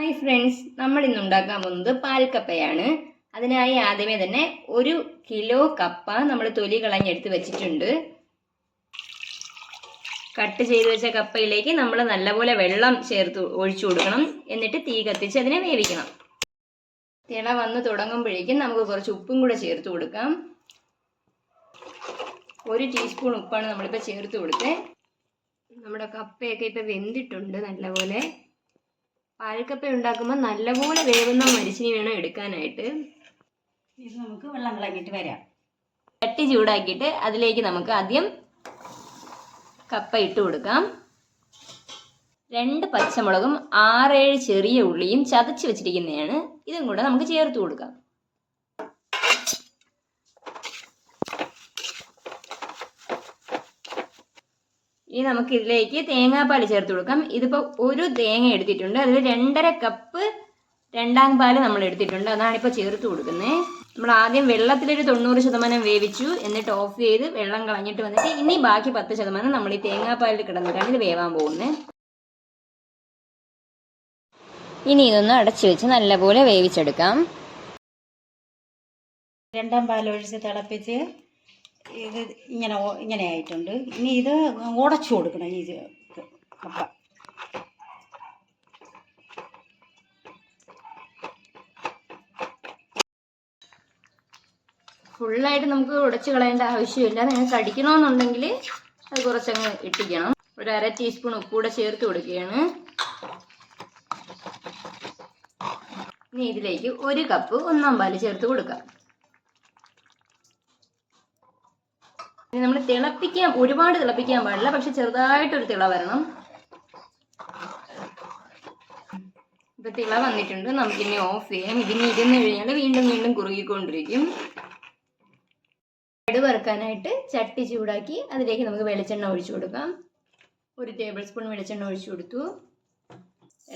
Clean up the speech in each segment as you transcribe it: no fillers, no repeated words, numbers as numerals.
Hi friends, നമ്മൾ ഇന്ന് ഉണ്ടാക്കാൻ പോകുന്നത് പാൽക്കപ്പയാണ്. അതിനായി ആദ്യമേ തന്നെ 1 കിലോ കപ്പ നമ്മൾ തൊലി കളഞ്ഞെടുത്ത് വെച്ചിട്ടുണ്ട്. കട്ട് ചെയ്ത് വെച്ച കപ്പയിലേക്ക് നമ്മൾ നല്ലപോലെ വെള്ളം ചേർത്ത് ഒഴിച്ചു കൊടുക്കണം. എന്നിട്ട് തീ കത്തിച്ച് അതിനെ വേവിക്കണം. തിള വന്ന് തുടങ്ങുമ്പോഴേക്കും നമുക്ക് കുറച്ച് ഉപ്പും കൂടെ ചേർത്ത് കൊടുക്കാം. 1 ടീസ്പൂൺ ഉപ്പാണ് നമ്മളിപ്പോൾ ചേർത്ത് കൊടുത്തത്. നമ്മുടെ കപ്പയൊക്കെ ഇപ്പോൾ വെന്തിട്ടുണ്ട് നല്ലപോലെ. പാൽക്കപ്പ ഉണ്ടാക്കുമ്പോൾ നല്ലപോലെ വേവുന്ന മരിച്ചിനി വേണം എടുക്കാനായിട്ട്. ഇത് നമുക്ക് വെള്ളം കളഞ്ഞിട്ട് വരാം. ചട്ടി ചൂടാക്കിയിട്ട് അതിലേക്ക് നമുക്ക് ആദ്യം കപ്പ ഇട്ട് കൊടുക്കാം. 2 പച്ചമുളകും 6-7 ചെറിയ ഉള്ളിയും ചതച്ച് വെച്ചിരിക്കുന്നതാണ്. ഇതും കൂടെ നമുക്ക് ചേർത്ത് കൊടുക്കാം. ഇനി നമുക്ക് ഇതിലേക്ക് തേങ്ങാപ്പാൽ ചേർത്ത് കൊടുക്കാം. ഇതിപ്പോൾ 1 തേങ്ങ എടുത്തിട്ടുണ്ട്. അതിൽ 2.5 കപ്പ് രണ്ടാം പാൽ നമ്മൾ എടുത്തിട്ടുണ്ട്. അതാണിപ്പോൾ ചേർത്ത് കൊടുക്കുന്നത്. നമ്മൾ ആദ്യം വെള്ളത്തിലൊരു 90% വേവിച്ചു. എന്നിട്ട് ഓഫ് ചെയ്ത് വെള്ളം കളഞ്ഞിട്ട് വന്നിട്ട് ഇനി ബാക്കി 10% നമ്മൾ ഈ തേങ്ങാപ്പാലിൽ കിടന്നിട്ടാണ് ഇത് വേവാൻ പോകുന്നത്. ഇനി ഇതൊന്ന് അടച്ചു വെച്ച് നല്ലപോലെ വേവിച്ചെടുക്കാം. രണ്ടാം പാലൊഴിച്ച് തിളപ്പിച്ച് ഇത് ഇങ്ങനെ ആയിട്ടുണ്ട്. ഇനി ഇത് ഉടച്ചു കൊടുക്കണം. ഈ കപ്പ ഫുള്ളായിട്ട് നമുക്ക് ഉടച്ചു കളയേണ്ട ആവശ്യമില്ല. നിങ്ങൾക്ക് അടിക്കണമെന്നുണ്ടെങ്കിൽ അത് കുറച്ചങ്ങ് ഇട്ടിക്കണം. ഒരു 1/2 ടീസ്പൂൺ ഉപ്പ് കൂടെ ചേർത്ത് കൊടുക്കുകയാണ്. ഇനി ഇതിലേക്ക് 1 കപ്പ് ഒന്നാം പാല് ചേർത്ത് കൊടുക്കാം. ഇനി നമ്മൾ ഒരുപാട് തിളപ്പിക്കാൻ പാടില്ല, പക്ഷെ ചെറുതായിട്ടൊരു തിള വരണം. ഇപ്പൊ തിള വന്നിട്ടുണ്ട്. നമുക്കിനി ഓഫ് ചെയ്യാം. ഇരുന്ന് കഴിഞ്ഞാൽ വീണ്ടും കുറുകിക്കൊണ്ടിരിക്കും. കടുക് വറുക്കാനായിട്ട് ചട്ടി ചൂടാക്കി അതിലേക്ക് നമുക്ക് വെളിച്ചെണ്ണ ഒഴിച്ചു കൊടുക്കാം. 1 ടേബിൾ സ്പൂൺ വെളിച്ചെണ്ണ ഒഴിച്ചു കൊടുത്തു.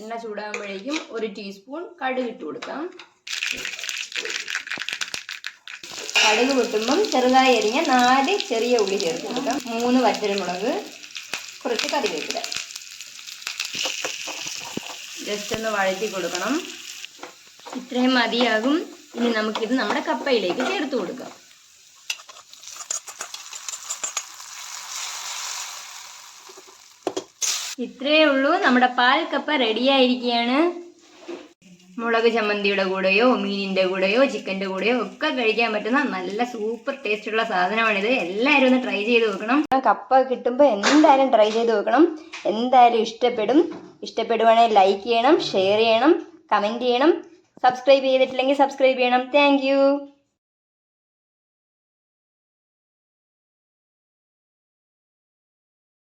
എണ്ണ ചൂടാകുമ്പോഴേക്കും 1 ടീസ്പൂൺ കടുക് ഇട്ട് കൊടുക്കാം. കടുക് പൊട്ടുമ്പം ചെറുതായി അരിഞ്ഞ 4 ചെറിയ ഉള്ളി ചേർത്ത് കൊടുക്കാം. 3 വറ്റൽമുളക്, കുറച്ച് കറിവേപ്പില. ജസ്റ്റ് ഒന്ന് വഴറ്റി കൊടുക്കണം. ഇത്രയും മതിയാകും. ഇനി നമുക്കിത് നമ്മുടെ കപ്പയിലേക്ക് ചേർത്ത് കൊടുക്കാം. ഇത്രയേ ഉള്ളൂ. നമ്മുടെ പാൽക്കപ്പ റെഡിയായിരിക്കുകയാണ്. മുളക് ചമ്മന്തിയുടെ കൂടെയോ മീനിൻ്റെ കൂടെയോ ചിക്കൻ്റെ കൂടെയോ ഒക്കെ കഴിക്കാൻ പറ്റുന്ന നല്ല സൂപ്പർ ടേസ്റ്റുള്ള സാധനമാണിത്. എല്ലാവരും ഒന്ന് ട്രൈ ചെയ്ത് നോക്കണം. കപ്പ കിട്ടുമ്പോൾ എന്തായാലും ട്രൈ ചെയ്ത് നോക്കണം. എന്തായാലും ഇഷ്ടപ്പെടും. ഇഷ്ടപ്പെടുവാണെങ്കിൽ ലൈക്ക് ചെയ്യണം, ഷെയർ ചെയ്യണം, കമൻറ്റ് ചെയ്യണം. സബ്സ്ക്രൈബ് ചെയ്തിട്ടില്ലെങ്കിൽ സബ്സ്ക്രൈബ് ചെയ്യണം. താങ്ക്